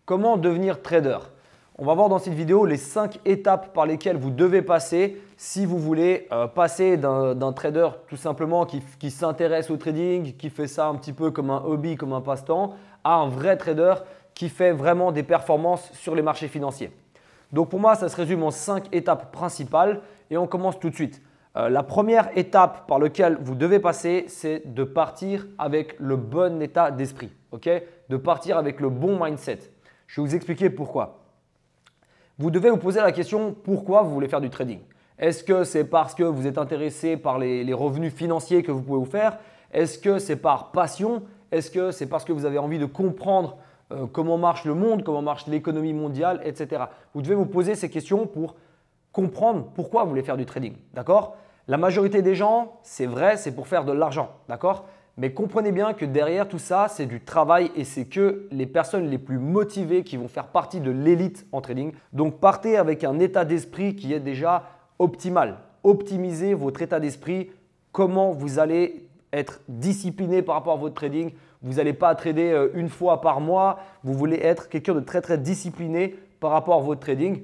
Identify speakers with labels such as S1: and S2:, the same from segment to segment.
S1: Comment devenir trader? On va voir dans cette vidéo les 5 étapes par lesquelles vous devez passer si vous voulez passer d'un trader tout simplement qui s'intéresse au trading, qui fait ça un petit peu comme un hobby, comme un passe-temps, à un vrai trader qui fait vraiment des performances sur les marchés financiers. Donc pour moi, ça se résume en 5 étapes principales et on commence tout de suite. La première étape par laquelle vous devez passer, c'est de partir avec le bon état d'esprit, de partir avec le bon mindset. Je vais vous expliquer pourquoi. Vous devez vous poser la question pourquoi vous voulez faire du trading. Est-ce que c'est parce que vous êtes intéressé par les revenus financiers que vous pouvez vous faire? Est-ce que c'est par passion? Est-ce que c'est parce que vous avez envie de comprendre comment marche le monde, comment marche l'économie mondiale, etc. Vous devez vous poser ces questions pour comprendre pourquoi vous voulez faire du trading. D'accord? La majorité des gens, c'est vrai, c'est pour faire de l'argent. D'accord? Mais comprenez bien que derrière tout ça, c'est du travail et c'est que les personnes les plus motivées qui vont faire partie de l'élite en trading. Donc, partez avec un état d'esprit qui est déjà optimal. Optimisez votre état d'esprit, comment vous allez être discipliné par rapport à votre trading. Vous n'allez pas trader une fois par mois. Vous voulez être quelqu'un de très, très discipliné par rapport à votre trading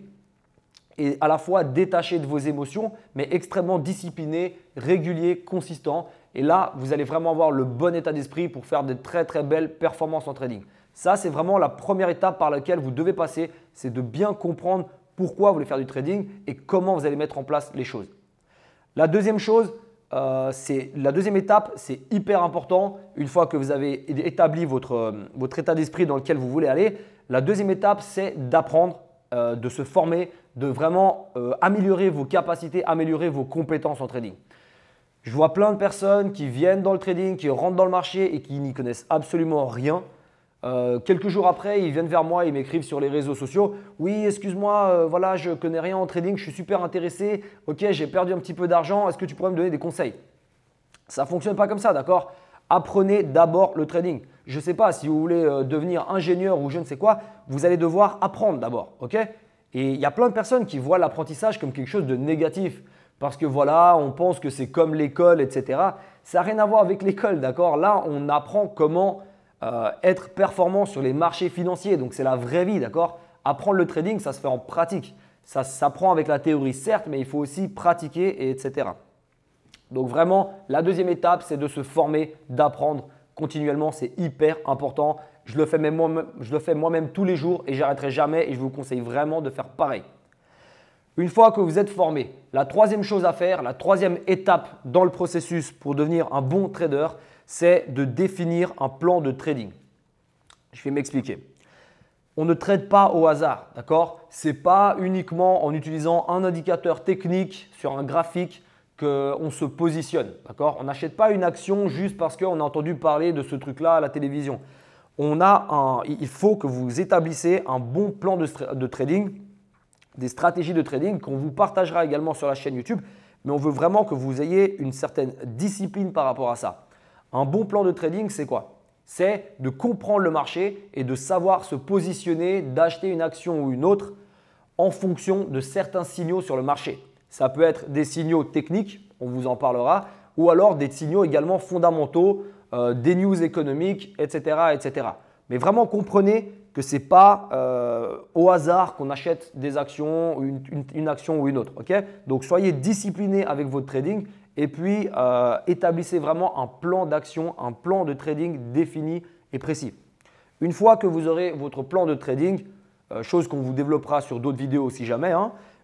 S1: et à la fois détaché de vos émotions, mais extrêmement discipliné, régulier, consistant. Et là, vous allez vraiment avoir le bon état d'esprit pour faire de très, très belles performances en trading. Ça, c'est vraiment la première étape par laquelle vous devez passer. C'est de bien comprendre pourquoi vous voulez faire du trading et comment vous allez mettre en place les choses. La deuxième chose, la deuxième étape, c'est hyper important. Une fois que vous avez établi votre état d'esprit dans lequel vous voulez aller, la deuxième étape, c'est d'apprendre, de se former, de vraiment améliorer vos capacités, améliorer vos compétences en trading. Je vois plein de personnes qui viennent dans le trading, qui rentrent dans le marché et qui n'y connaissent absolument rien. Quelques jours après, ils viennent vers moi, ils m'écrivent sur les réseaux sociaux. Oui, excuse-moi, voilà, je ne connais rien en trading, je suis super intéressé. Ok, j'ai perdu un petit peu d'argent, est-ce que tu pourrais me donner des conseils? Ça ne fonctionne pas comme ça, d'accord? Apprenez d'abord le trading. Je ne sais pas si vous voulez devenir ingénieur ou je ne sais quoi, vous allez devoir apprendre d'abord. Et il y a plein de personnes qui voient l'apprentissage comme quelque chose de négatif. Parce que voilà, on pense que c'est comme l'école, etc. Ça n'a rien à voir avec l'école, d'accord? Là, on apprend comment être performant sur les marchés financiers. Donc, c'est la vraie vie, d'accord? Apprendre le trading, ça se fait en pratique. Ça s'apprend avec la théorie, certes, mais il faut aussi pratiquer, etc. Donc, vraiment, la deuxième étape, c'est de se former, d'apprendre continuellement. C'est hyper important. Je le fais moi-même tous les jours et j'arrêterai jamais et je vous conseille vraiment de faire pareil. Une fois que vous êtes formé, la troisième chose à faire, la troisième étape dans le processus pour devenir un bon trader, c'est de définir un plan de trading. Je vais m'expliquer. On ne trade pas au hasard, d'accord? Ce n'est pas uniquement en utilisant un indicateur technique sur un graphique qu'on se positionne, d'accord? On n'achète pas une action juste parce qu'on a entendu parler de ce truc-là à la télévision. Il faut que vous établissez un bon plan de trading, des stratégies de trading qu'on vous partagera également sur la chaîne YouTube, mais on veut vraiment que vous ayez une certaine discipline par rapport à ça. Un bon plan de trading, c'est quoi? C'est de comprendre le marché et de savoir se positionner, d'acheter une action ou une autre en fonction de certains signaux sur le marché. Ça peut être des signaux techniques, on vous en parlera, ou alors des signaux également fondamentaux, des news économiques, etc., etc. Mais vraiment comprenez que ce n'est pas au hasard qu'on achète des actions, une action ou une autre. Donc, soyez discipliné avec votre trading et puis établissez vraiment un plan d'action, un plan de trading défini et précis. Une fois que vous aurez votre plan de trading, chose qu'on vous développera sur d'autres vidéos si jamais,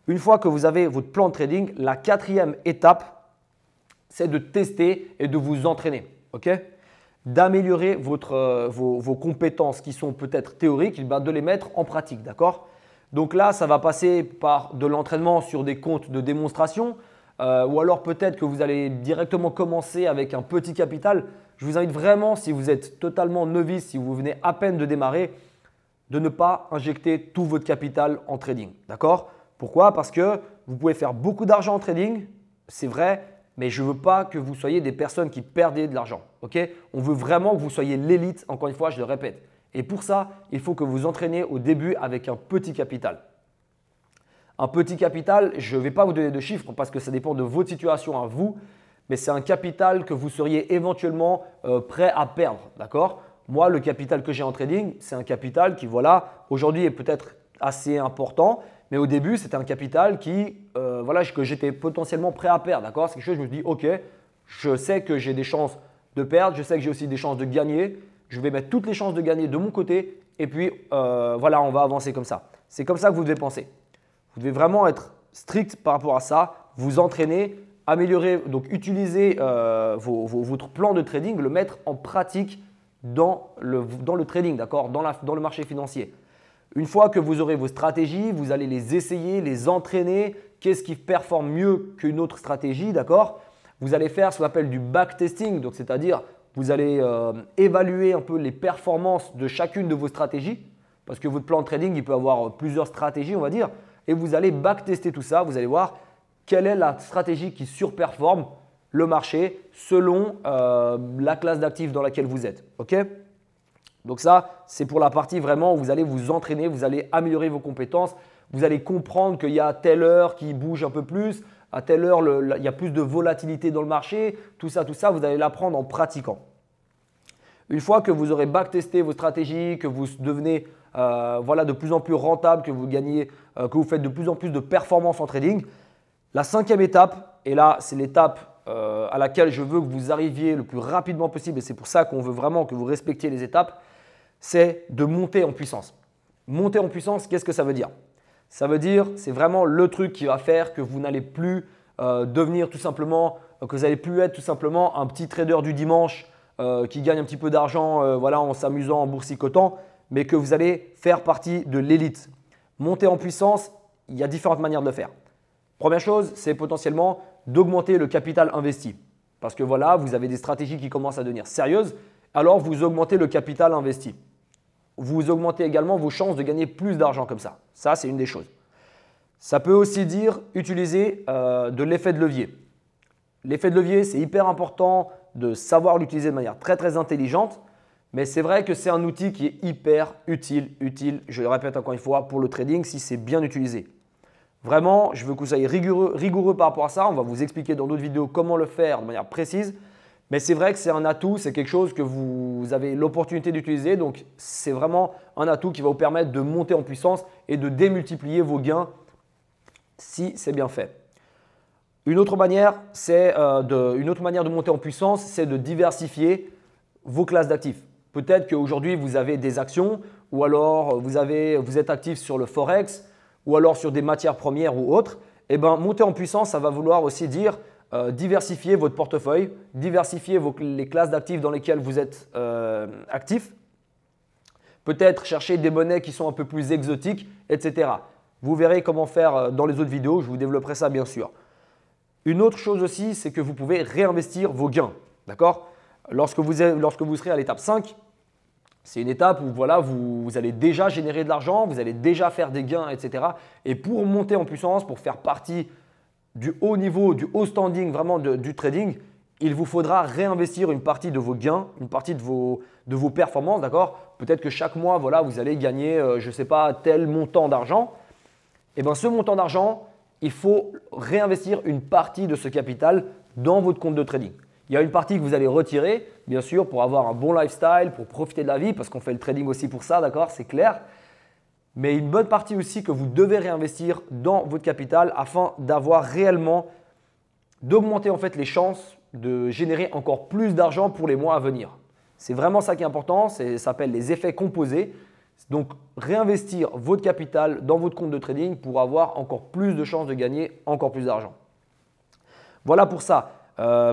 S1: une fois que vous avez votre plan de trading, la quatrième étape, c'est de tester et de vous entraîner. D'améliorer vos compétences qui sont peut-être théoriques, de les mettre en pratique, d'accord? Donc là, ça va passer par de l'entraînement sur des comptes de démonstration ou alors peut-être que vous allez directement commencer avec un petit capital. Je vous invite vraiment, si vous êtes totalement novice, si vous venez à peine de démarrer, de ne pas injecter tout votre capital en trading, d'accord? Pourquoi? Parce que vous pouvez faire beaucoup d'argent en trading, c'est vrai, mais je ne veux pas que vous soyez des personnes qui perdent de l'argent. On veut vraiment que vous soyez l'élite, encore une fois, je le répète. Et pour ça, il faut que vous entraîniez au début avec un petit capital. Un petit capital, je ne vais pas vous donner de chiffres parce que ça dépend de votre situation à vous, mais c'est un capital que vous seriez éventuellement prêt à perdre. D'accord? Moi, le capital que j'ai en trading, c'est un capital qui, voilà, aujourd'hui est peut-être assez important, mais au début, c'était un capital que j'étais potentiellement prêt à perdre. D'accord? C'est quelque chose, je me dis, ok, je sais que j'ai des chances de perdre, je sais que j'ai aussi des chances de gagner. Je vais mettre toutes les chances de gagner de mon côté et puis voilà, on va avancer comme ça. C'est comme ça que vous devez penser. Vous devez vraiment être strict par rapport à ça, vous entraîner, améliorer, donc utiliser votre plan de trading, le mettre en pratique dans le trading, d'accord, dans le marché financier. Une fois que vous aurez vos stratégies, vous allez les essayer, les entraîner. Qu'est-ce qui performe mieux qu'une autre stratégie, d'accord? Vous allez faire ce qu'on appelle du backtesting, donc c'est-à-dire vous allez évaluer un peu les performances de chacune de vos stratégies parce que votre plan de trading, il peut avoir plusieurs stratégies, on va dire, et vous allez backtester tout ça. Vous allez voir quelle est la stratégie qui surperforme le marché selon la classe d'actifs dans laquelle vous êtes. Ok? Donc ça, c'est pour la partie vraiment où vous allez vous entraîner, vous allez améliorer vos compétences, vous allez comprendre qu'il y a telle heure qui bouge un peu plus, à telle heure, il y a plus de volatilité dans le marché, tout ça, vous allez l'apprendre en pratiquant. Une fois que vous aurez backtesté vos stratégies, que vous devenez de plus en plus rentable, que vous gagnez, que vous faites de plus en plus de performances en trading, la 5e étape, et là c'est l'étape à laquelle je veux que vous arriviez le plus rapidement possible, et c'est pour ça qu'on veut vraiment que vous respectiez les étapes, c'est de monter en puissance. Monter en puissance, qu'est-ce que ça veut dire? Ça veut dire, c'est vraiment le truc qui va faire que vous n'allez plus devenir tout simplement, que vous n'allez plus être tout simplement un petit trader du dimanche qui gagne un petit peu d'argent en s'amusant, en boursicotant, mais que vous allez faire partie de l'élite. Monter en puissance, il y a différentes manières de le faire. Première chose, c'est potentiellement d'augmenter le capital investi. Parce que voilà, vous avez des stratégies qui commencent à devenir sérieuses, alors vous augmentez le capital investi. Vous augmentez également vos chances de gagner plus d'argent comme ça. Ça, c'est une des choses. Ça peut aussi dire utiliser de l'effet de levier. L'effet de levier, c'est hyper important de savoir l'utiliser de manière très très intelligente, mais c'est vrai que c'est un outil qui est hyper utile, je le répète encore une fois, pour le trading si c'est bien utilisé. Vraiment, je veux que vous soyez rigoureux par rapport à ça. On va vous expliquer dans d'autres vidéos comment le faire de manière précise. Mais c'est vrai que c'est un atout, c'est quelque chose que vous avez l'opportunité d'utiliser. Donc, c'est vraiment un atout qui va vous permettre de monter en puissance et de démultiplier vos gains si c'est bien fait. Une autre manière de monter en puissance, c'est de diversifier vos classes d'actifs. Peut-être qu'aujourd'hui, vous avez des actions ou alors vous êtes actif sur le Forex ou alors sur des matières premières ou autres. Eh bien, monter en puissance, ça va vouloir aussi dire diversifier votre portefeuille, diversifier les classes d'actifs dans lesquelles vous êtes actif. Peut-être chercher des monnaies qui sont un peu plus exotiques, etc. Vous verrez comment faire dans les autres vidéos, je vous développerai ça bien sûr. Une autre chose aussi, c'est que vous pouvez réinvestir vos gains. D'accord? Lorsque vous serez à l'étape 5, c'est une étape où voilà, vous allez déjà générer de l'argent, vous allez déjà faire des gains, etc. Et pour monter en puissance, pour faire partie du haut niveau, du haut standing vraiment du trading, il vous faudra réinvestir une partie de vos gains, une partie de vos performances. D'accord? Peut-être que chaque mois, voilà, vous allez gagner, je ne sais pas, tel montant d'argent. Et bien ce montant d'argent, il faut réinvestir une partie de ce capital dans votre compte de trading. Il y a une partie que vous allez retirer, bien sûr, pour avoir un bon lifestyle, pour profiter de la vie, parce qu'on fait le trading aussi pour ça, d'accord, c'est clair. Mais une bonne partie aussi que vous devez réinvestir dans votre capital afin d'avoir réellement, d'augmenter en fait les chances de générer encore plus d'argent pour les mois à venir. C'est vraiment ça qui est important, ça s'appelle les effets composés. Donc, réinvestir votre capital dans votre compte de trading pour avoir encore plus de chances de gagner encore plus d'argent. Voilà pour ça.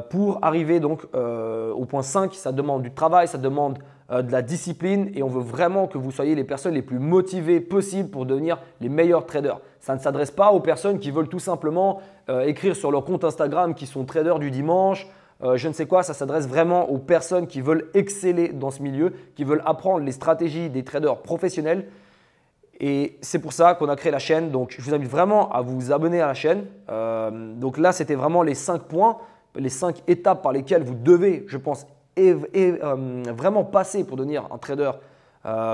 S1: Pour arriver donc au point 5, ça demande du travail, ça demande de la discipline et on veut vraiment que vous soyez les personnes les plus motivées possibles pour devenir les meilleurs traders. Ça ne s'adresse pas aux personnes qui veulent tout simplement écrire sur leur compte Instagram qui sont traders du dimanche, je ne sais quoi, ça s'adresse vraiment aux personnes qui veulent exceller dans ce milieu, qui veulent apprendre les stratégies des traders professionnels. Et c'est pour ça qu'on a créé la chaîne. Donc, je vous invite vraiment à vous abonner à la chaîne. Donc là, c'était vraiment les 5 points, les 5 étapes par lesquelles vous devez, je pense, vraiment passer pour devenir un trader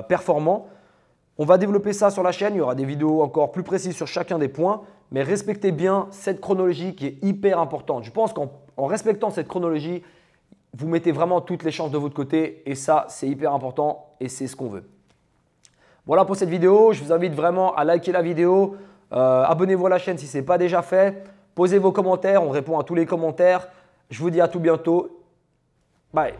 S1: performant. On va développer ça sur la chaîne. Il y aura des vidéos encore plus précises sur chacun des points. Mais respectez bien cette chronologie qui est hyper importante. Je pense qu'en respectant cette chronologie, vous mettez vraiment toutes les chances de votre côté et ça, c'est hyper important et c'est ce qu'on veut. Voilà pour cette vidéo. Je vous invite vraiment à liker la vidéo. Abonnez-vous à la chaîne si ce n'est pas déjà fait. Posez vos commentaires. On répond à tous les commentaires. Je vous dis à tout bientôt. Bye.